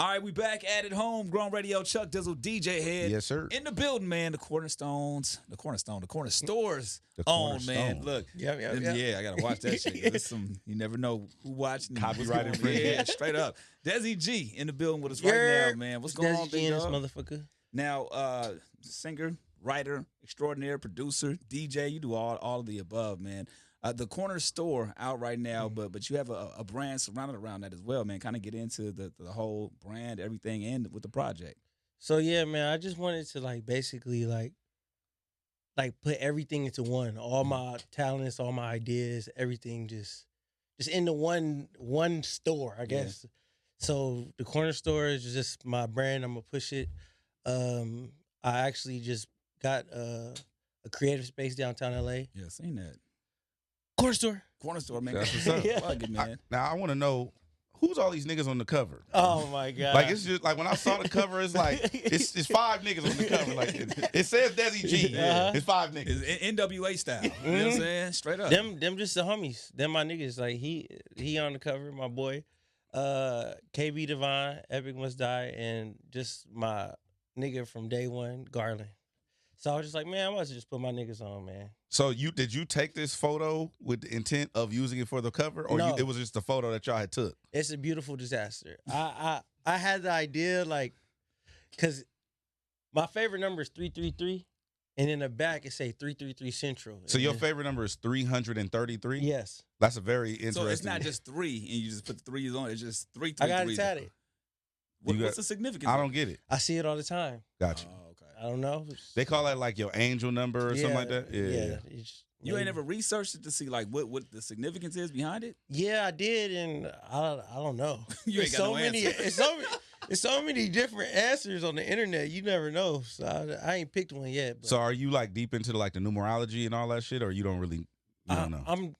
All right, we back at it home. Grown Radio, Chuck Dizzle, DJ Head. Yes, sir. In the building, man. The corner stores The on, man. cornerstone. Look. Yeah. Yeah, I got to watch that shit. There's some, you never know who watching. Copyright what's going on. infringement. Yeah, straight up. Dezzie Gee in the building with us right now, man. What's going on, Dezzie Gee big in this dog? motherfucker. Now, singer, writer, extraordinaire, producer, DJ, you do all of the above, man. The corner store out right now, but you have a brand surrounded around that as well, man. Kind of get into the whole brand, everything, and with the project. So yeah, man, I just wanted to basically put everything into one. All my talents, all my ideas, everything just into one store, I guess. So the corner store is just my brand. I'm gonna push it. I actually just got a creative space downtown LA. Yeah, seen that. Corner store. Man. That's what's up. Plug it, man. Now I want to know who's all these niggas on the cover. Oh my god! Like it's just like when I saw the cover, it's like it's 5 niggas on the cover. Like it says Dezzie Gee. It's 5 niggas. It's NWA style. You know what I'm saying? Straight up. Them just the homies. Them my niggas. Like he on the cover, my boy. KB Divine, Epic Must Die, and just my nigga from day one, Garland. So I was just like, man, I must just put my niggas on, man. So did you take this photo with the intent of using it for the cover, or No. it was just a photo that y'all had took? It's a beautiful disaster. I had the idea because my favorite number is 333, and in the back it say 333 Central. So your favorite number is 333? Yes. That's a very interesting. So it's not just 3 and you just put the 3s on. It's just 3, I got 3. it tatted. What's the significance? I don't get it. I see it all the time. Gotcha. Oh, okay. I don't know. They call that like your angel number or something like that? Yeah. You ain't ever researched it to see like what the significance is behind it? Yeah, I did, and I don't know. You ain't It's got no answer. It's so many different answers on the internet. You never know. So I ain't picked one yet. But So are you like deep into like the numerology and all that shit, or you don't really? You don't know.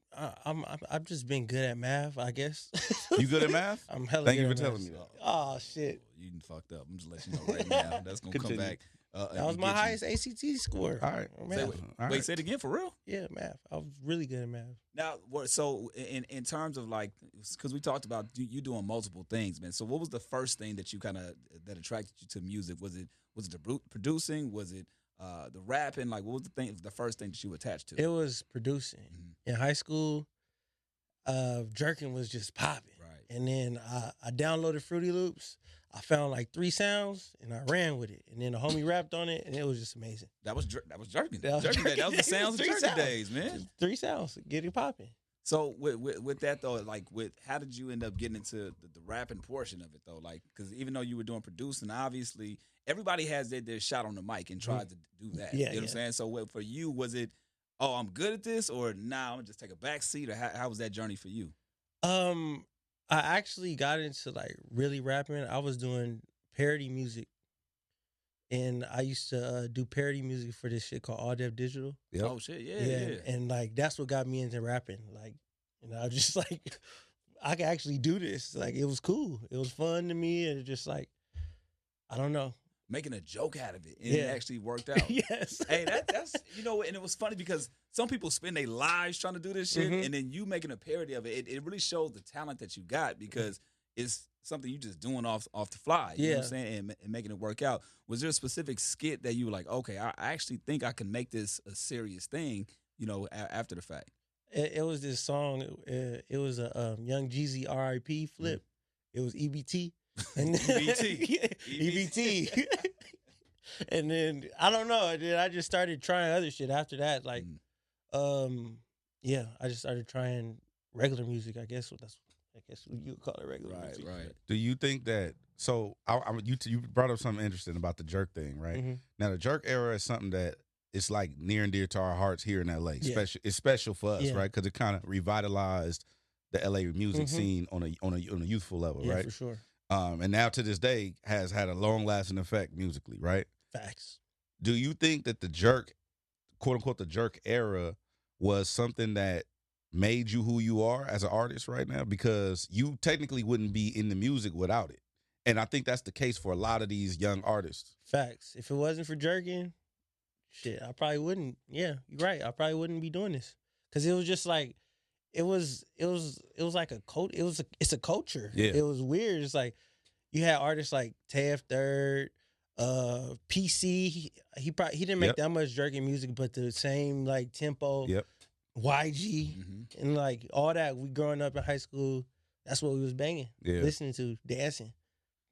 I've just been good at math, I guess. You good at math? I'm hella Thank good you at for math. telling me that. Oh shit. You done fucked up. I'm just letting you know right now. That's gonna come Continue. back. That was my highest ACT score. All right. Math. Say, wait, All wait, right. say it again for real. Yeah, math. I was really good at math. Now, so in terms of like, because we talked about you doing multiple things, man. So what was the first thing that you that attracted you to music? Was it the producing? Was it the rapping? Like, what was the first thing that you attached to? It was producing. In high school, jerking was just popping. Right. And then I downloaded Fruity Loops. I found like 3 sounds and I ran with it. And then the homie rapped on it and it was just amazing. That was jerking. That was Jerking day. jerking. That was the sounds of Three jerking sounds. days, man. 3 sounds, get it popping. So with that though, like how did you end up getting into the rapping portion of it though? Like, because even though you were doing producing, obviously everybody has their shot on the mic and tries to do that. Yeah, you know what I'm saying? So for you, was it, oh, I'm good at this, or nah, I'm gonna just take a back seat, or how was that journey for you? I actually got into like really rapping. I was doing parody music. And I used to do parody music for this shit called All Deaf Digital. Yep. Oh shit, yeah. And like that's what got me into rapping. Like, I was just like, I can actually do this. Like, it was cool. It was fun to me, and it just like, I don't know. Making a joke out of it, and it actually worked out. Yes. Hey, that's and it was funny because some people spend their lives trying to do this shit, and then you making a parody of it. It really shows the talent that you got because it's something you just doing off the fly. You know what I'm saying? And making it work out. Was there a specific skit that you were like, okay, I actually think I can make this a serious thing, after the fact? It was this song. It was a Young Jeezy R.I.P. flip. It was EBT. And EBT. EBT. And then I don't know. I just started trying other shit after that. Like, I just started trying regular music. I guess what you would call it regular music. Right. Do you think that? So you brought up something interesting about the jerk thing, right? Mm-hmm. Now the jerk era is something that it's like near and dear to our hearts here in LA. Yeah. It's special for us, Yeah. right? Because it kind of revitalized the LA music scene on a youthful level, Yeah, right? for sure. And now to this day has had a long lasting effect musically, right? Facts. Do you think that the jerk, quote unquote, the jerk era was something that made you who you are as an artist right now? Because you technically wouldn't be in the music without it. And I think that's the case for a lot of these young artists. Facts. If it wasn't for jerking, shit, I probably wouldn't. Yeah, you're right. I probably wouldn't be doing this. Cause it was just like, it was like a cult. It's a culture. Yeah. It was weird. It's like, you had artists like Tav Third, PC. He didn't make that much jerking music, but the same like tempo. Yep. YG and like all that. We growing up in high school, that's what we was banging, listening to, dancing,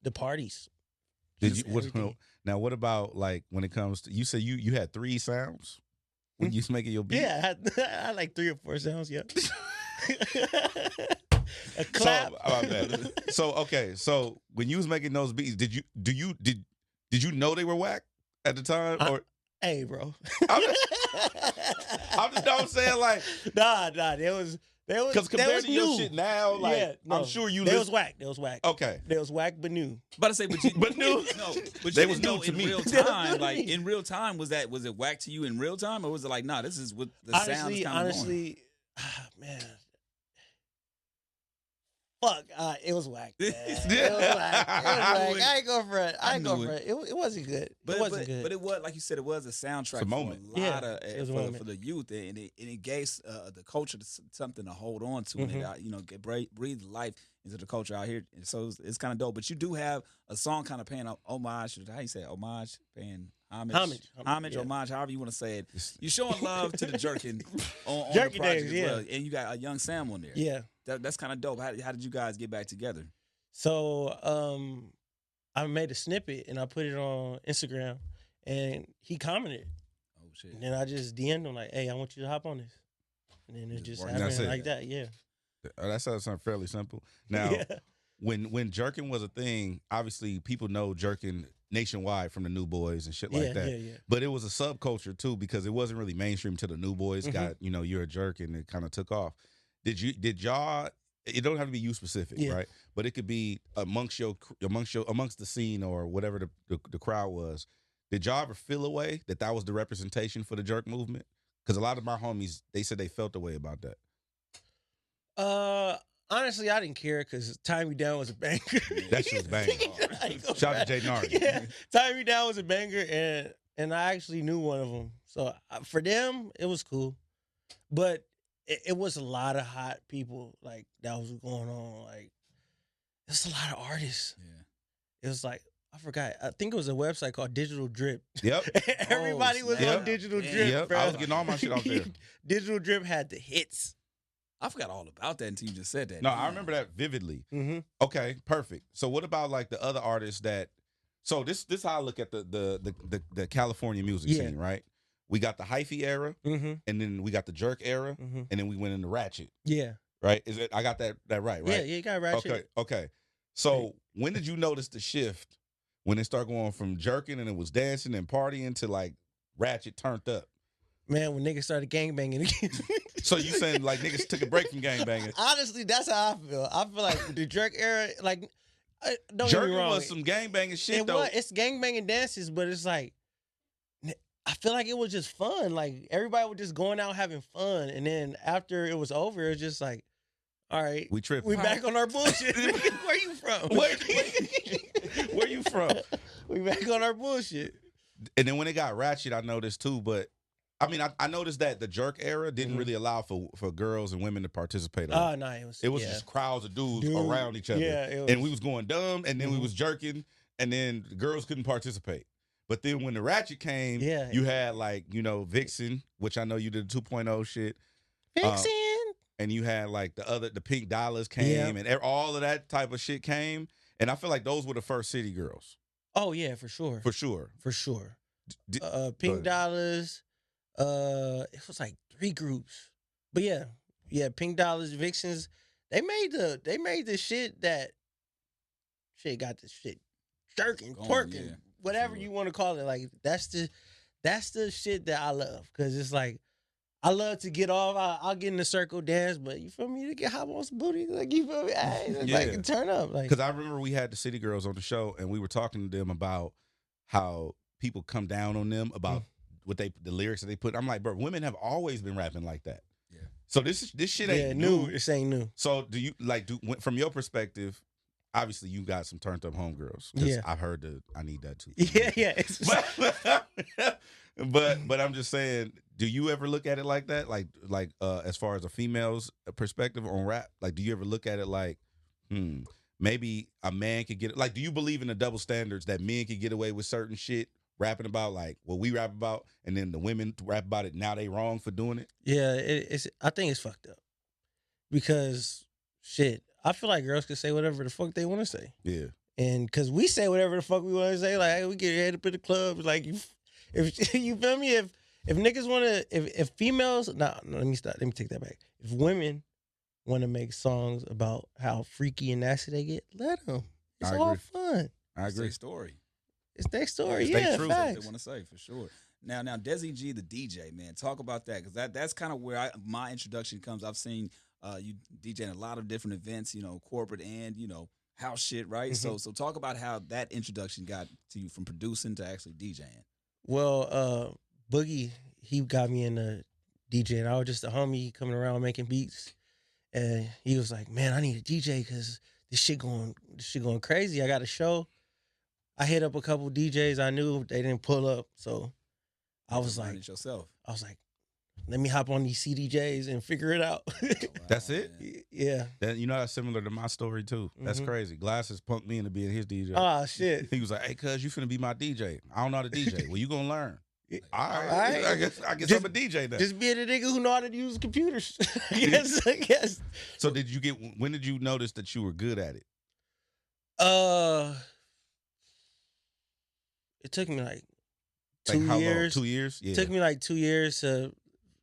the parties. Did you? Now, what about like when it comes to? You said you had 3 sounds when you was making your beat. Yeah, I had like 3 or 4 sounds. Yeah. A clap. So okay, so when you was making those beats, did you know they were whack at the time? Or hey, bro. I'm saying like nah. There was because compared to your shit now, like I'm sure you. They was whack. Okay. They was whack, but new. But I say, but new. No, but they you was know new to in me. real time. Like in real time, was it whack to you in real time, or was it like, nah, this is what the sound is kind of honestly, man. Fuck, it was whack. Man. It was whack. I ain't go for it. It wasn't good. It wasn't good. But it was, like you said, it was a soundtrack for a lot of for the youth, and it gave the culture something to hold on to, and it breathed life into the culture out here. And so it's kind of dope. But you do have a song kind of paying homage. How you say it? Homage, paying homage, homage, however you want to say it. You're showing love to the jerking on the project as well, and you got a young Sam on there. Yeah. That's kind of dope. How did you guys get back together? So I made a snippet and I put it on Instagram, and he commented. Oh shit! And then I just DM'd him like, "Hey, I want you to hop on this," and then it just happened like that. Yeah. That sounds fairly simple. Now, when jerking was a thing, obviously people know jerking nationwide from the New Boys and shit like that. Yeah. But it was a subculture too, because it wasn't really mainstream till the New Boys got you're a jerk, and it kind of took off. Did y'all? It don't have to be you specific, right? But it could be amongst the scene or whatever the crowd was. Did y'all ever feel a way that was the representation for the jerk movement? Because a lot of my homies, they said they felt a way about that. Honestly, I didn't care because Tie Me Down was a banger. That shit was banging. Shout out to Jay Nard. Yeah, Tie Me Down was a banger, and I actually knew one of them. So for them, it was cool, but it was a lot of hot people like that was going on. Like, there's a lot of artists. Yeah, it was like, I forgot. I think it was a website called Digital Drip. Yep. Everybody was on Digital Drip. Bro. I was getting all my shit off there. Digital Drip had the hits. I forgot all about that until you just said that. No, I remember that vividly. Okay, perfect. So what about like the other artists that? So this how I look at the California music scene, right? We got the hyphy era, and then we got the jerk era, and then we went into ratchet. Yeah. Right? Is it? I got that right? Yeah, you got ratchet. Okay. So when did you notice the shift when it started going from jerking and it was dancing and partying to like ratchet turned up? Man, when niggas started gangbanging again. So you saying like niggas took a break from gangbanging? Honestly, that's how I feel. I feel like the jerk era, like, don't jerking get me wrong. Was some gangbanging shit though. It's gangbanging dances, but it's like, I feel like it was just fun. Like, everybody was just going out having fun. And then after it was over, it was just like, all right. We tripping. We back on our bullshit. Where you from? Where you from? We back on our bullshit. And then when it got ratchet, I noticed too, but I mean, I noticed that the jerk era didn't really allow for girls and women to participate. Oh, no, it was just crowds of dudes around each other. Yeah, and we was going dumb, and then we was jerking, and then the girls couldn't participate. But then when the ratchet came, you had like, Vixen, which I know you did the 2.0 shit. Vixen. And you had like the Pink Dollars came, and all of that type of shit came. And I feel like those were the first city girls. Oh, yeah, for sure. For sure. Pink Dollars. It was like 3 groups. But yeah, Pink Dollars, Vixens. They made the shit that shit got the shit jerking, twerking, whatever you want to call it. Like, that's the shit that I love, because it's like, I love to get off. I'll get in the circle dance, but you feel me, to get hop on some booty, like, you feel me, like, turn up, like. Because I remember we had the City Girls on the show, and we were talking to them about how people come down on them about the lyrics that they put. I'm like, bro, women have always been rapping like that. Yeah. So this shit ain't new. This ain't new. So do you from your perspective? Obviously, you got some turned up homegirls. Yeah. I've heard I need that too. Yeah. But I'm just saying, do you ever look at it like that? Like as far as a female's perspective on rap? Like, do you ever look at it like, maybe a man could get, like, do you believe in the double standards that men can get away with certain shit rapping about, like what we rap about, and then the women rap about it, now they wrong for doing it? Yeah, it's. I think it's fucked up because shit. I feel like girls can say whatever the fuck they want to say. Yeah. And because we say whatever the fuck we want to say, like hey, we get head up in the club, like if you feel me, if niggas want to, if females, no, let me stop, let me take that back. If women want to make songs about how freaky and nasty they get, let them. It's all fun. I agree. It's their story. It's their story. It's yeah, their truth. facts. They want to say for sure. Now, Dezzie Gee, the DJ, man, talk about that because that's kind of where my introduction comes. I've seen you DJing a lot of different events, corporate and house shit, right? Mm-hmm. So talk about how that introduction got to you from producing to actually DJing. Well, Boogie, he got me into DJing. I was just a homie coming around making beats, and he was like, "Man, I need a DJ because this shit going crazy. I got a show." I hit up a couple DJs I knew, they didn't pull up, so I was like, it yourself. I was like, let me hop on these CDJs and figure it out. Wow, That's it? man. Yeah. That's similar to my story too. That's Mhm. crazy. Glasses punked me into being his DJ. Oh shit. He was like, "Hey, cuz, you finna be my DJ. I don't know how to DJ. Well, you gonna learn." All All right. right. I guess Just- I'm a DJ now. Just being a nigga who know how to use computers. yes. So when did you notice that you were good at it? It took me like Like 2 how long? years. 2 years? Yeah. It took me like 2 years to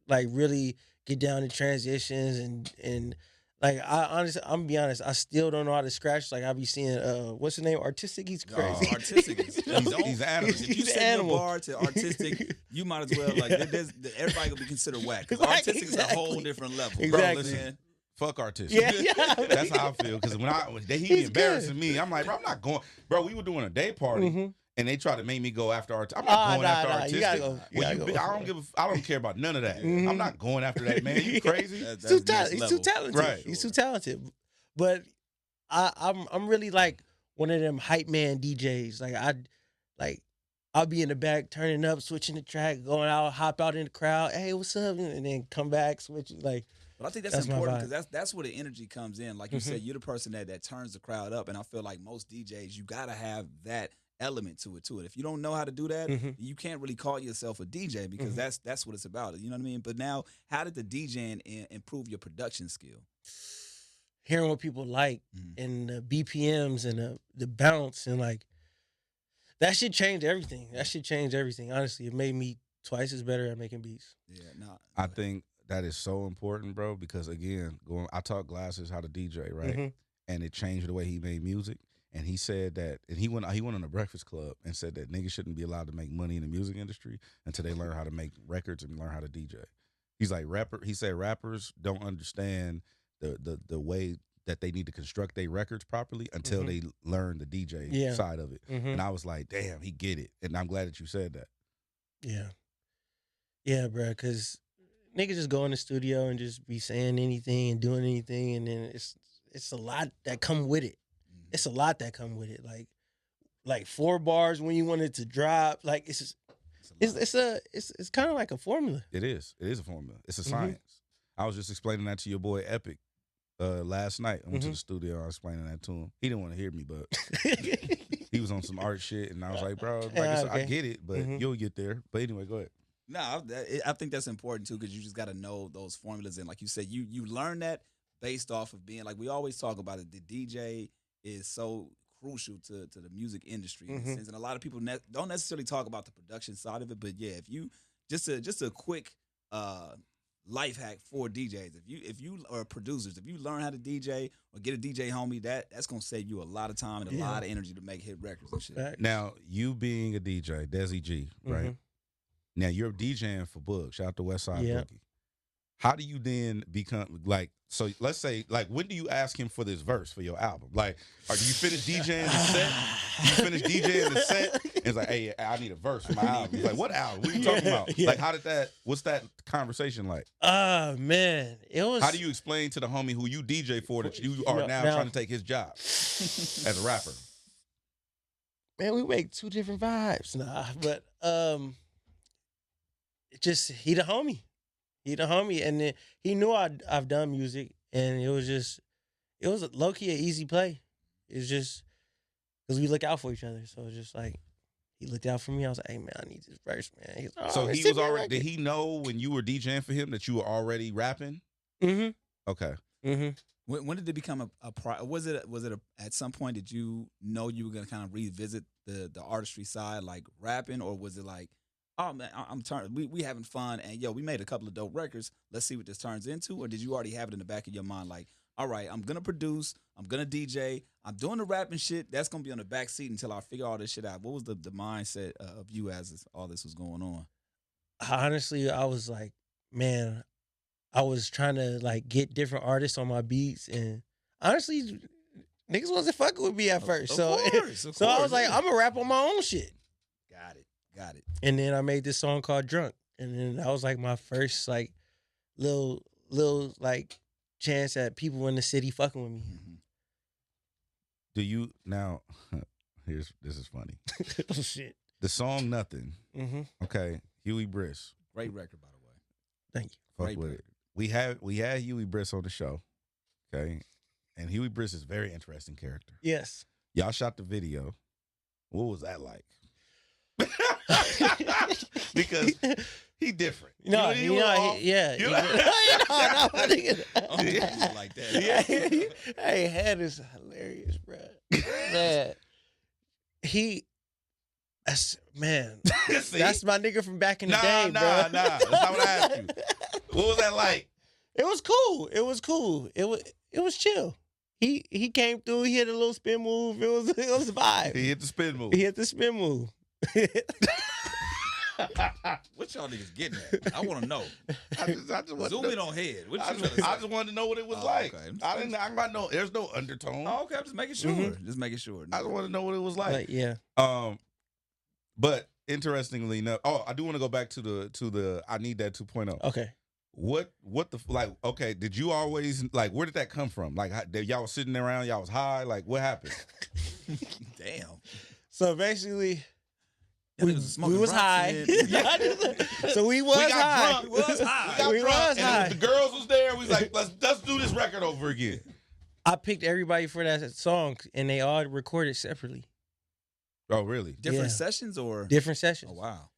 like really get down to transitions and like I'm gonna be honest, I still don't know how to scratch. Like I be seeing what's his name? Artistic, he's crazy. Artistic. He's an animal. If you He's set an animal. your bar to artistic, you might as well everybody gonna be considered whack. Because Right, artistic is a whole exactly. different level. Exactly. Bro, listen. Fuck artists. Yeah. That's how I feel. Because when he He's embarrassing good. me, I'm like, bro, I'm not going. Bro, we were doing a day party. Mhm. And they tried to make me go after artists. I'm not going after artistic. You gotta go. You Well, gotta go. I don't care about none of that. Mhm. I'm not going after that, man. You crazy? That's He's too next talented. He's too level. talented. Right. He's too talented. But I'm really like one of them hype man DJs. I'll be in the back turning up, switching the track, going out, hop out in the crowd. Hey, what's up? And then come back, switch. Like But I think that's That's my important vibe. because that's where the energy comes in. Like you Mhm. said, you're the person that turns the crowd up, and I feel like most DJs, you gotta have that element to it. If you don't know how to do that, Mhm. you can't really call yourself a DJ because Mhm. that's what it's about. You know what I mean? But now, how did the DJing improve your production skill? hearing what people like Mhm. and the BPMs and the bounce and like that shit changed everything. That shit changed everything. Honestly, it made me twice as better at making beats. Yeah, no, I think that is so important, bro, because again, I taught Glasses how to DJ, right? Mhm. And it changed the way he made music. And he said that, and he went on a Breakfast Club and said that niggas shouldn't be allowed to make money in the music industry until they learn how to make records and learn how to DJ. He's like he said rappers don't understand the way that they need to construct their records properly until they learn the DJ Yeah. side of it. Mhm. And I was like, damn, he get it. And I'm glad that you said that. Yeah. Yeah, bro, because niggas just go in the studio and just be saying anything and doing anything, and then it's a lot that come with it. It's a lot that come with it. Like 4 bars when you want it to drop. Like it's kind of like a formula. It is. It is a formula. It's a Mhm. science. I was just explaining that to your boy Epic last night. I went to Mhm. the studio. I was explaining that to him. He didn't want to hear me, but he was on some art shit, and I was like, bro, Yeah, I okay. get it, but Mhm. you'll get there. But anyway, go ahead. No, I think that's important too because you just got to know those formulas and like you said, you learn that based off of being like we always talk about it. The DJ is so crucial to the music industry in a Mhm. sense, and a lot of people don't necessarily talk about the production side of it. But yeah, if you just a quick life hack for DJs, if you are producers, if you learn how to DJ or get a DJ homie, that's gonna save you a lot of time and a Yeah. lot of energy to make hit records and shit. Facts. Now, you being a DJ, Dezzie Gee, right? Mhm. Now, you're DJing for Boog. Shout out to Westside Yeah. Boogie. How do you then become like? So let's say, like, when do you ask him for this verse for your album? Like, do you finish DJing the set? You finish DJing the set? And it's like, hey, I need a verse for my album. He's like, what album? What are you talking about? Yeah. Like, what's that conversation like? Oh man, it was. How do you explain to the homie who you DJ for that you are now trying to take his job as a rapper? Man, we make 2 different vibes. Nah, but it just he the homie, and then he knew I've done music, and it was low key an easy play. It's just because we look out for each other. So it's just like he looked out for me. I was like, hey man, I need this verse, man. He's like, So he was already. Did he know when you were DJing for him that you were already rapping? Mm-hmm. Okay. Mm-hmm. When did it become a was it at some point did you know you were gonna kind of revisit the artistry side, like rapping, or was it like, oh man, I'm turning, we having fun, and yo, we made a couple of dope records, let's see what this turns into? Or did you already have it in the back of your mind, like, all right, I'm gonna produce, I'm gonna DJ, I'm doing the rapping shit, that's gonna be on the back seat until I figure all this shit out? What was the mindset of you as all this was going on? Honestly, I was like, man, I was trying to like get different artists on my beats, and honestly, niggas wasn't fucking with me at first. Of course, I was like, I'm gonna rap on my own shit. Got it. And then I made this song called Drunk, and then that was like my first like little like chance at people in the city fucking with me. Mm-hmm. Do you now? This is funny. Oh shit. The song Nothing. Mm-hmm. Okay, Huey Briss. Great record, by the way. Thank you. Fuck Great with record. it. We had Huey Briss on the show. Okay, and Huey Briss is a very interesting character. Yes. Y'all shot the video. What was that like? Because he different. No, you know, yeah. You No, Like that. Hey, Head is hilarious, bro. Man, man. That's my nigga from back in the day, bro. Nah. That's not what I asked you. What was that like? It was cool. It was chill. He came through. He hit a little spin move. It was a vibe. He hit the spin move. He hit the spin move. What y'all niggas getting at? I want to know. I just want Zoom to in on head. What I you just wanted to know what it was like. Okay. I'm not no. There's no undertone. Oh, okay, I'm just making sure. Mm-hmm. Just making sure. I just want to know what it was like. Yeah. But interestingly enough, I do want to go back to the I Need That 2.0. Okay. What the like? Okay, did you always like? Where did that come from? Like, y'all was sitting around, y'all was high. Like, what happened? Damn. So basically, We was high. So we was high. Drunk. We was high. We was high. And the girls was there. We was like, let's do this record over again. I picked everybody for that song, and they all recorded separately. Oh, really? Different sessions or different sessions? Oh, wow.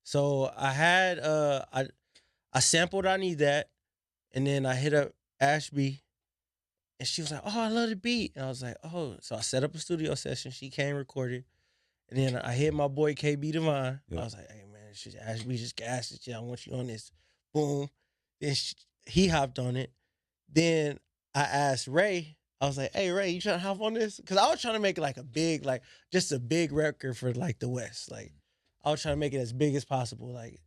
So I had I sampled I Need That, and then I hit up Ashby, and she was like, "Oh, I love the beat," and I was like, "Oh," so I set up a studio session. She came recorded, and then I hit my boy KB Divine. Yep. I was like, "Hey man, Ashby just gassed it. Yeah, I want you on this." Boom. Then he hopped on it. Then I asked Ray. I was like, "Hey Ray, you trying to hop on this?" Because I was trying to make it like a big, like just a big record for like the West. Like I was trying to make it as big as possible. Like,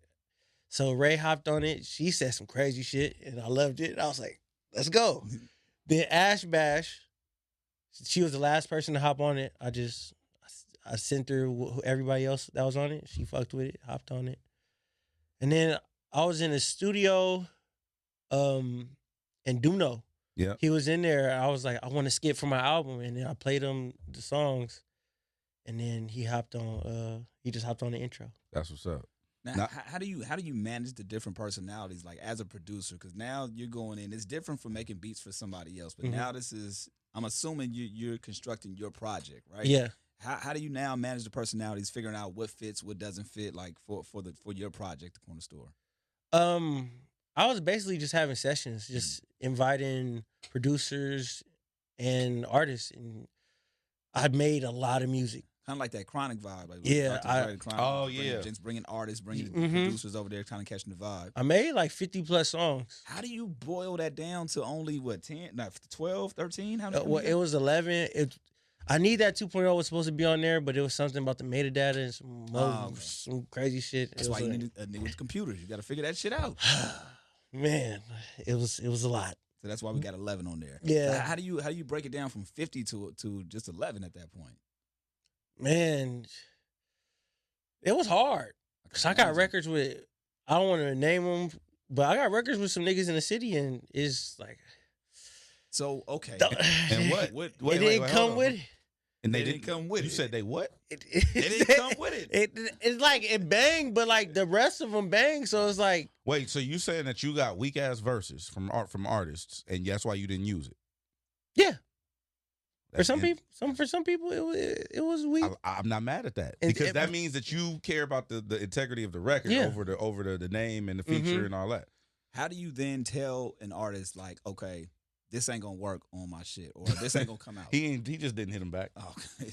so Ray hopped on it. She said some crazy shit, and I loved it. I was like, "Let's go." Then Ash Bash, she was the last person to hop on it. I sent her everybody else that was on it. She fucked with it, hopped on it, and then I was in the studio, and Duno. Yeah. He was in there. I was like, I want to skip for my album. And then I played him the songs. And then he hopped on, he just hopped on the intro. That's what's up. Now, how do you manage the different personalities, like as a producer? Because now you're going in, it's different from making beats for somebody else. But now this is, I'm assuming you're constructing your project, right? Yeah. How do you now manage the personalities, figuring out what fits, what doesn't fit, like for your project, the Corner Store? I was basically just having sessions, just inviting producers and artists, and I made a lot of music. Kind of like that Chronic vibe. Like bringing artists, bringing producers over there, kind of catching the vibe. I made like 50 plus songs. How do you boil that down to only, 12, 13? How Well, it was 11. I Need That 2.0 was supposed to be on there, but it was something about the metadata and some crazy shit. That's why you need a nigga with computers. You got to figure that shit out. Man, it was a lot. So that's why we got 11 on there. Yeah. So how do you break it down from 50 to just 11 at that point? Man, it was hard. Cause I got records with, I don't want to name them, but I got records with some niggas in the city, and it's like. So okay. And what? It didn't come with it. And they didn't come with it. You said they what? They didn't come with it. It's like it banged, but like the rest of them bang. So it's like. Wait, so you saying that you got weak ass verses from artists, and that's why you didn't use it? Yeah. For some people, it was weak. I'm not mad at that because that means that you care about the integrity of the record over the name and the feature and all that. How do you then tell an artist like, okay, this ain't gonna work on my shit, or this ain't gonna come out? He just didn't hit him back. Okay.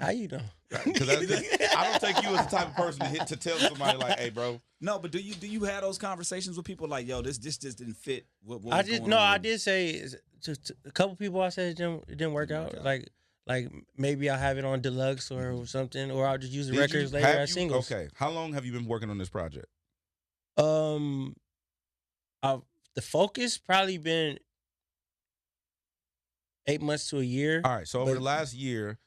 How you know? Because I don't take you as the type of person to tell somebody like, hey, bro. No, but do you have those conversations with people like, yo, this just didn't fit? I did say to a couple people. I said it didn't work out. Like maybe I'll have it on deluxe or something, or I'll just use the records later as singles. Okay. How long have you been working on this project? The focus probably been 8 months to a year. All right. So over the last year,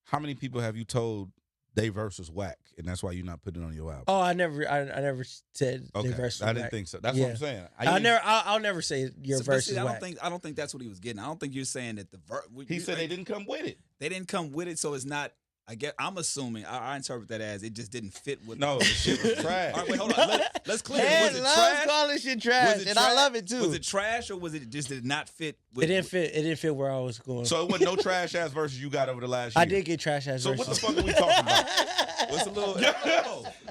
how many people have you told they verse was whack, and that's why you're not putting it on your album? Oh, I never said their verse was whack. I didn't think so. That's what I'm saying. I'll never say your verse is whack. I don't think that's what he was getting. I don't think you're saying that the verse. He said they didn't come with it. They didn't come with it, so it's not. I'm assuming. I interpret that as it just didn't fit with. No, the shit was trash. All right, wait, hold on. Let's clear. Was it trash? Calling shit trash, and I love it too. Was it trash or was it just did not fit? It didn't fit. It didn't fit where I was going. So it wasn't no trash ass verses you got over the last year. I did get trash ass verses. So what the fuck are we talking about? What's a little?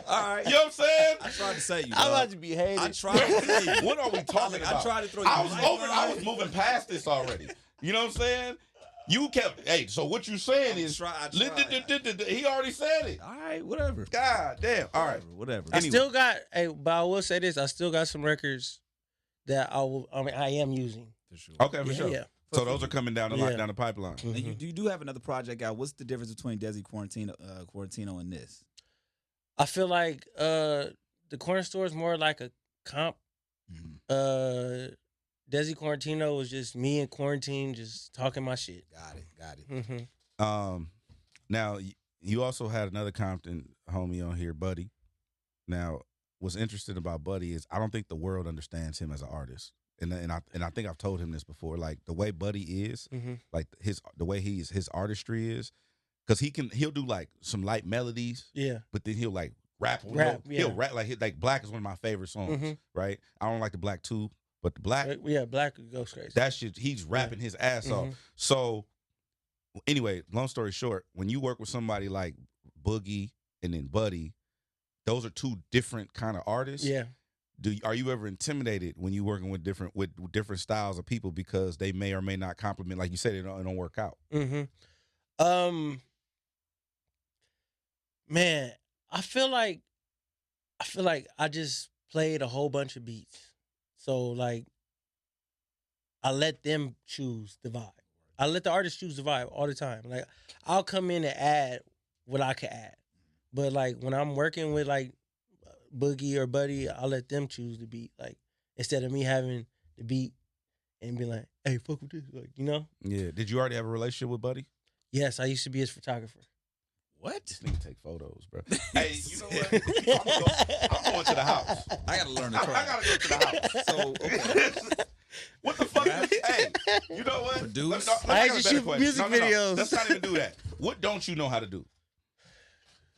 All right. You know what I'm saying? I tried to say you. I'm about to be hated. I tried to say you. What are we talking about? I tried to throw you. I was moving past this already. You know what I'm saying? You kept, so what you saying is, he already said it. All right, whatever. God damn. All right, whatever. I still got, but I will say this: I still got some records that I am using. For sure. Okay, for sure. Yeah. So those are coming down the pipeline. Mm-hmm. And you do have another project out. What's the difference between Dezzie Quarantino and this? I feel like the corner store is more like a comp. Mm-hmm. Dezzie Quarantino was just me in quarantine, just talking my shit. Got it. Mm-hmm. Now you also had another Compton homie on here, Buddy. Now, what's interesting about Buddy is I don't think the world understands him as an artist, and I think I've told him this before. Like the way Buddy is, like the way his artistry is, because he'll do like some light melodies, but then he'll like rap. He'll rap like Black is one of my favorite songs, right? I don't like the Black too. But the Black, Black goes crazy. That shit, he's rapping his ass off. So, anyway, long story short, when you work with somebody like Boogie and then Buddy, those are two different kind of artists. Yeah. Are you ever intimidated when you working with different styles of people because they may or may not complement, like you said, it don't work out? Man, I feel like I just played a whole bunch of beats. So, like, I let them choose the vibe. I let the artist choose the vibe all the time. Like, I'll come in and add what I can add. But, like, when I'm working with, like, Boogie or Buddy, I'll let them choose the beat. Like, instead of me having the beat and be like, hey, fuck with this. Like, you know? Yeah. Did you already have a relationship with Buddy? Yes, I used to be his photographer. What? This nigga take photos, bro. Hey, you know what? I'm going to the house. I gotta learn to try. I gotta go to the house. So, okay. What the fuck? Hey, you know what? Produce. I actually shoot music videos. Let's not even do that. What don't you know how to do?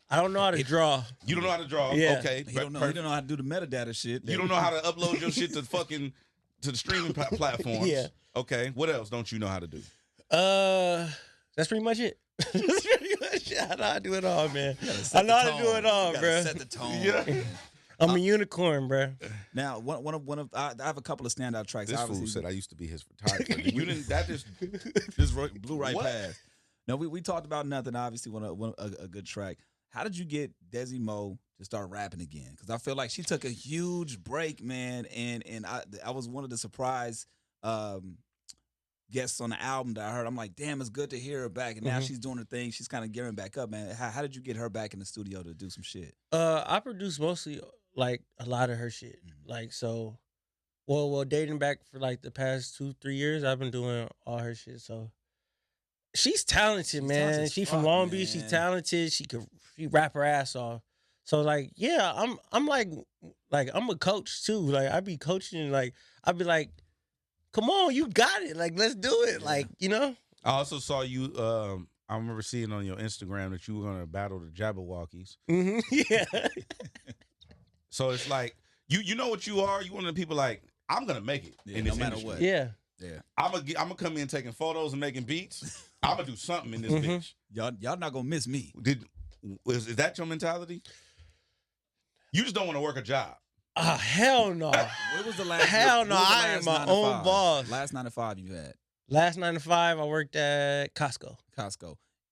I don't know how to draw. You don't know how to draw? Yeah. Okay. He don't know how to do the metadata shit. You don't know how to upload your shit to the streaming platforms. Yeah. Okay. What else don't you know how to do? That's pretty much it. That's pretty much it. I know how to do it all, man. I know how to do it all, bro. Set the tone. Yeah. I'm a unicorn, bro. Now, one of I have a couple of standout tracks. This obviously. fool said I used to be his photographer. You didn't. That just blew right what? past. No, we talked about nothing. Obviously, a good track. How did you get Desi Mo to start rapping again? Because I feel like she took a huge break, man, and I was one of the surprise guests on the album that I heard. I'm like, damn, it's good to hear her back, and now she's doing her thing. She's kind of gearing back up, man. How did you get her back in the studio to do some shit? I produce mostly like a lot of her shit, like so. Well, dating back for like the past 2-3 years, I've been doing all her shit. So she's talented, man. She's from Long Beach. She's talented. She rap her ass off. So like, yeah, I'm like I'm a coach too. Like I be coaching. Like I be like, come on, you got it. Like let's do it. Like you know. I also saw you. I remember seeing on your Instagram that you were gonna battle the Jabberwockies. Yeah. So it's like you know what you are. You one of the people like I'm gonna make it in this no matter industry. what. Yeah. Yeah. I'm gonna come in taking photos and making beats. I'm gonna do something in this bitch. Y'all not gonna miss me. Is that your mentality? You just don't want to work a job. Hell no. What was the last? Hell no. I last am my own boss. Last 9 to 5 you had. Last 9 to 5, I worked at Costco.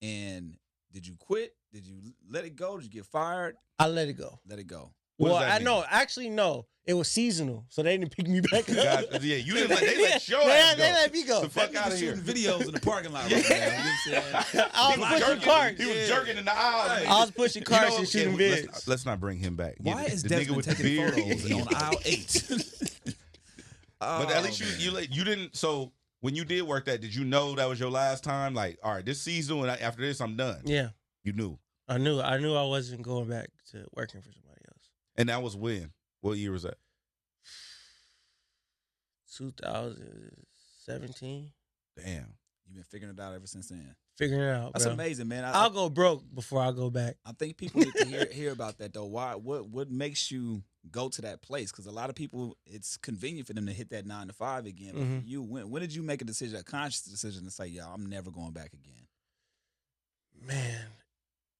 And did you quit? Did you let it go? Did you get fired? I let it go. Let it go. Well, I know. Actually, no. It was seasonal, so they didn't pick me back up. God, yeah, you didn't. They let your ass go. They let me go. The fuck out of here. Shooting videos in the parking lot. Right now, you know what I'm saying? I was pushing carts. He was jerking in the aisle. I was pushing carts and shooting vids. Let's not bring him back. Why is the Desmond nigga with taking the beard photos on aisle 8? But at least you didn't. So when you did work that, did you know that was your last time? Like, all right, this season, and after this, I'm done. Yeah, you knew. I knew I wasn't going back to working for somebody else. And that was when? What year was that? 2017. Damn. You've been figuring it out ever since then. Figuring it out. That's bro. amazing, man. I'll go broke before I go back. I think people need to hear about that though. Why? What makes you go to that place? Because a lot of people, it's convenient for them to hit that 9 to 5 again. But for you, when did you make a decision, a conscious decision, to say, "Yeah, I'm never going back again"? Man,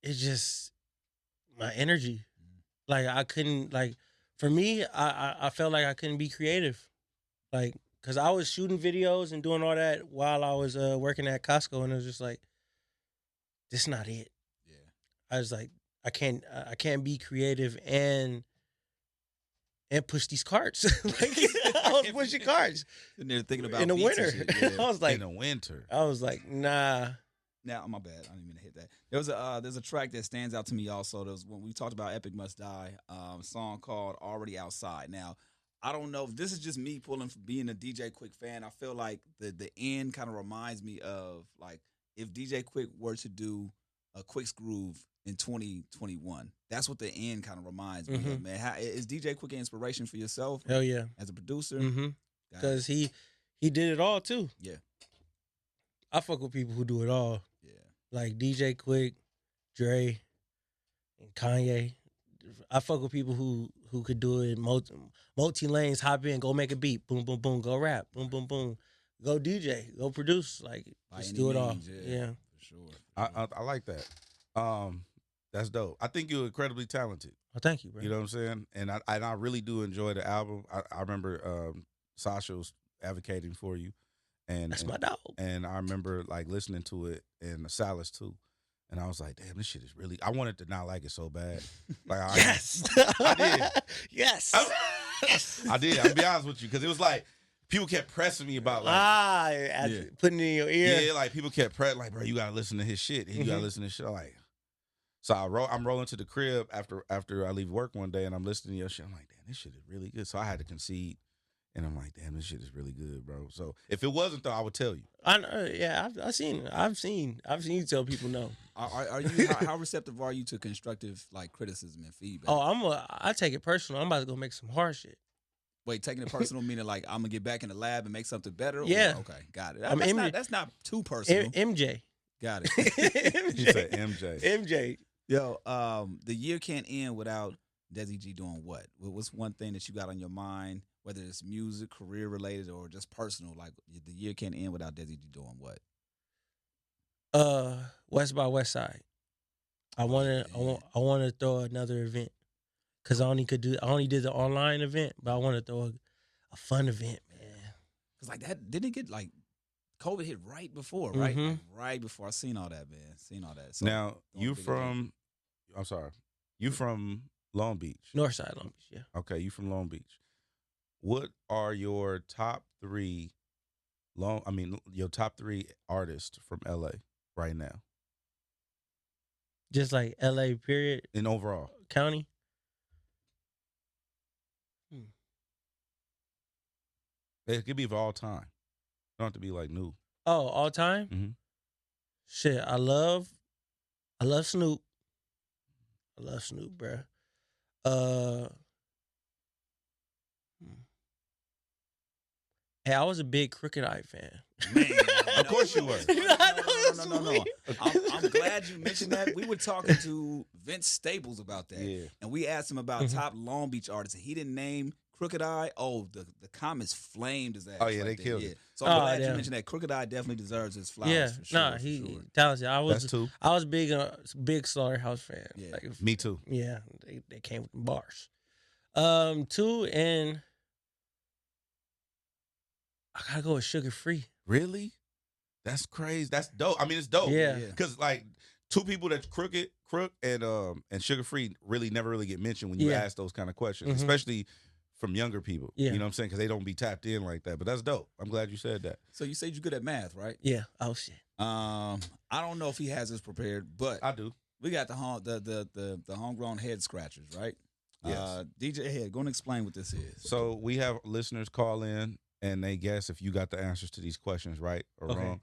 it's just my energy. Like I couldn't. Like for me, I felt like I couldn't be creative. Like because I was shooting videos and doing all that while I was working at Costco, and it was just like, this is not it. Yeah, I was like, I can't be creative and push these carts. Like I was pushing carts. And they're thinking about in the winter. Yeah. I was like, in the winter. I was like, nah. Now, my bad. I didn't mean to hit that. There's a track that stands out to me also. There was when we talked about Epic Must Die, song called Already Outside. Now, I don't know if this is just me pulling from being a DJ Quick fan. I feel like the end kind of reminds me of like if DJ Quick were to do a Quick's Groove in 2021. That's what the end kind of reminds me of, man. Is DJ Quick an inspiration for yourself? Hell yeah. As a producer? Because he did it all too. Yeah. I fuck with people who do it all. Yeah. Like DJ Quick, Dre, and Kanye. I fuck with people who could do it multi lanes, hop in, go make a beat, boom, boom, boom, go rap, boom, boom, boom, go DJ, go produce, like just do it all. Yeah. For sure. I like that. That's dope. I think you're incredibly talented. Oh, thank you, bro. You know what I'm saying? And I really do enjoy the album. I remember Sasha was advocating for you. And that's my dog. And I remember like listening to it and Salas too. And I was like, damn, this shit is really, I wanted to not like it so bad. Like yes. I did. Yes. I did. I'll be honest with you. Because it was like, people kept pressing me about like putting it in your ear. Yeah, like people kept pressing, like, bro, you gotta listen to his shit. You gotta listen to his shit. Like, so I'm rolling to the crib after I leave work one day and I'm listening to your shit. I'm like, damn, this shit is really good. So I had to concede. And I'm like, damn, this shit is really good, bro. So if it wasn't though, I would tell you. I know, yeah, I've seen you tell people no. Are you how receptive are you to constructive like criticism and feedback? Oh, I take it personal. I'm about to go make some hard shit. Wait, taking it personal meaning like I'm gonna get back in the lab and make something better? Yeah. Or, okay, got it. That's not too personal. MJ. Got it. You said MJ. MJ. Yo, the year can't end without Dezzie Gee doing what? What's one thing that you got on your mind? Whether it's music, career related, or just personal, like the year can't end without Dezzie Gee doing what? West by Westside. I want to throw another event because I only did the online event, but I want to throw a fun event, man. Cause like that didn't it get like COVID hit right before, right? Like, right before. I seen all that, man. Seen all that. So now you from Long Beach, Northside Long Beach, yeah. Okay, you from Long Beach. What are your top three artists from LA right now? Just like LA period? In overall. County? It could be of all time. It don't have to be like new. Oh, all time? Mm-hmm. Shit, I love Snoop. I love Snoop, bruh. Hey, I was a big Crooked Eye fan. Man, of course you were. No. I'm glad you mentioned that. We were talking to Vince Staples about that. Yeah. And we asked him about top Long Beach artists. And he didn't name Crooked Eye. Oh, the comments flamed his ass. Oh yeah, they killed it. So I'm glad you mentioned that. Crooked Eye definitely deserves his flowers. For sure. Nah, he talented. I was big Slaughterhouse fan. Yeah, like, me too. Yeah, they came with bars. 2 and I gotta go with Sugar Free. Really? That's crazy. That's dope. I mean, it's dope. Yeah, because like 2 people that's Crook and Sugar Free never really get mentioned when you ask those kind of questions, especially from younger people. You know what I'm saying? Because they don't be tapped in like that. But that's dope. I'm glad you said that. So you said you're good at math, right? Yeah. Oh shit. I don't know if he has this prepared, but I do. We got the homegrown head scratchers, right? Yes. DJ Head, go and explain what this is. So we have listeners call in and they guess if you got the answers to these questions right or wrong.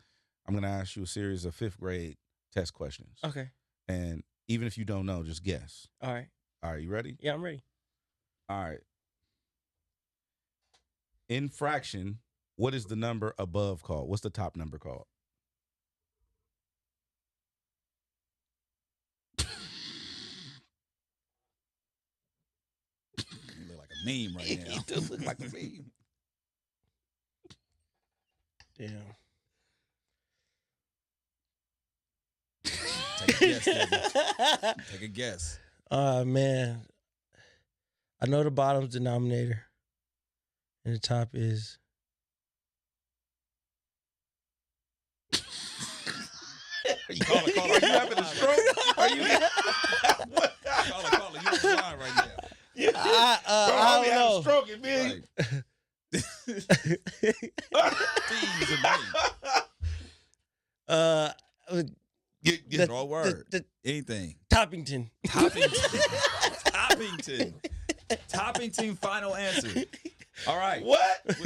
I'm going to ask you a series of 5th grade test questions. Okay. And even if you don't know, just guess. All right. All right, you ready? Yeah, I'm ready. All right. In fraction, what is the number above called? What's the top number called? You look like a meme right now. You do look like a meme. Damn. Take a guess, Dezzie. Take a guess. Man. I know the bottom's denominator. And the top is... Caller, are you having a stroke? Are you... Caller, you on the line right now. I don't know. Stroking, man. Draw a word. Anything. Toppington. Toppington, final answer. All right. What?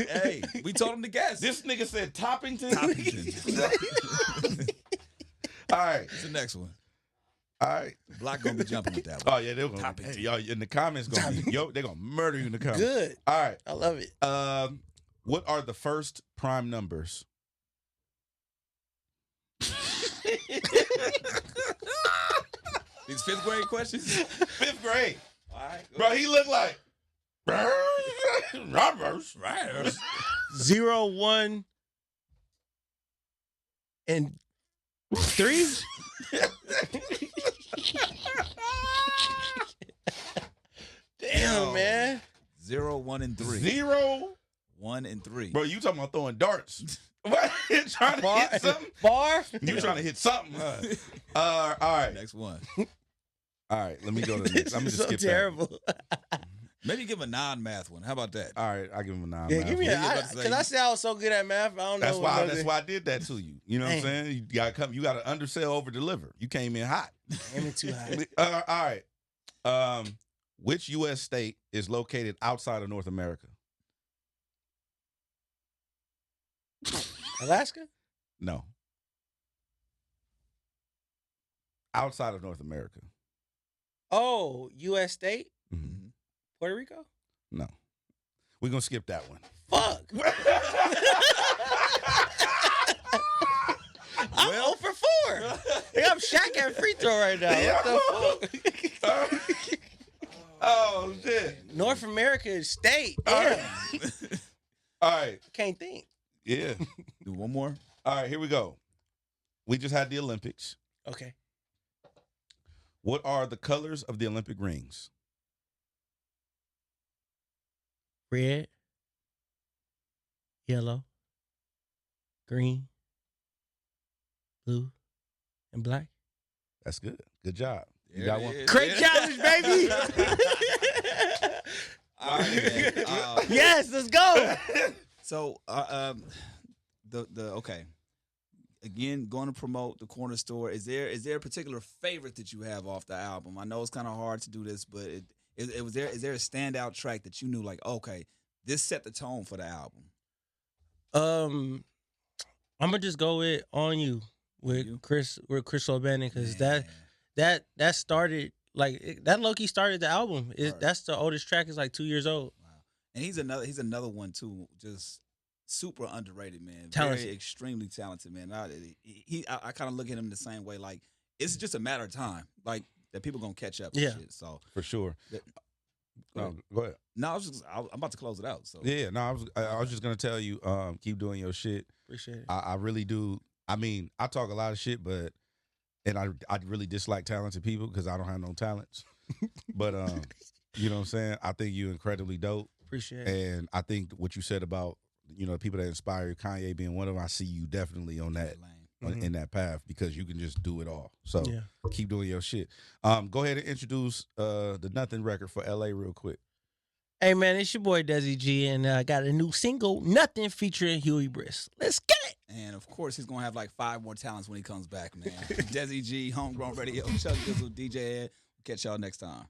We told him to guess. This nigga said Toppington? Toppington. All right. What's the next one? All right. Block gonna be jumping with that one. Oh, yeah, they're going to. Hey, y'all in the comments going to be, they're going to murder you in the comments. Good. All right. I love it. What are the first prime numbers? These 5th grade questions? 5th grade. All right. Bro, he looked like numbers. 0, 1, and 3. Damn, man. 0, 1, and 3. 0, 1, and 3. Bro, you talking about throwing darts? What? You trying to hit something? Bar? You trying to hit something? All right. Next one. All right, let me go to the next. I'm just so skip terrible. that. Maybe give him a non-math one. How about that? All right, I'll give him a 9. Yeah, give me because I said I was so good at math. I don't know. That's why I did that to you. You know what I'm saying? You got to undersell, over deliver. You came in hot. Came in too hot. All right. Which U.S. state is located outside of North America? Alaska? No. Outside of North America. Oh, U.S. state? Mm-hmm. Puerto Rico? No. We're going to skip that one. Fuck. I'm 0 for 4. I'm Shaq at free throw right now. What the fuck? Oh, shit. North America is state. Yeah. All right. Can't think. Yeah. Do one more. All right, here we go. We just had the Olympics. Okay. What are the colors of the Olympic rings? Red, yellow, green, blue, and black. That's good. Good job. You There got it one? is. Great challenge, baby. All right, man. Yes, let's go. So, okay. Again, going to promote the corner store. Is there a particular favorite that you have off the album? I know it's kind of hard to do this, but is there a standout track that you knew like, okay, this set the tone for the album? I'm gonna just go with "On You" with Chris O'Bannon because that started like that. Low-key started the album. That's the oldest track. Is like 2 years old. Wow. And he's another one too. Just super underrated, man. Talented. Very extremely talented, man. I kind of look at him the same way. Like it's just a matter of time. Like that people gonna catch up. Yeah. And shit. So for sure. No, go ahead. No, I'm about to close it out. So Yeah, no, I was just gonna tell you, keep doing your shit. Appreciate it. I really do. I mean, I talk a lot of shit, and I really dislike talented people because I don't have no talents. But you know what I'm saying? I think you're incredibly dope. Appreciate it. And I think what you said about, people that inspire you, Kanye being one of them, I see you definitely on that in that path because you can just do it all. So keep doing your shit. Go ahead and introduce the Nothing record for LA real quick. Hey man, it's your boy Dezzie Gee, and I got a new single, Nothing, featuring Huey Briss. Let's get it. And of course, he's gonna have like 5 more talents when he comes back, man. Dezzie Gee, Homegrown Radio, Chuck Dizzle, DJing. Catch y'all next time.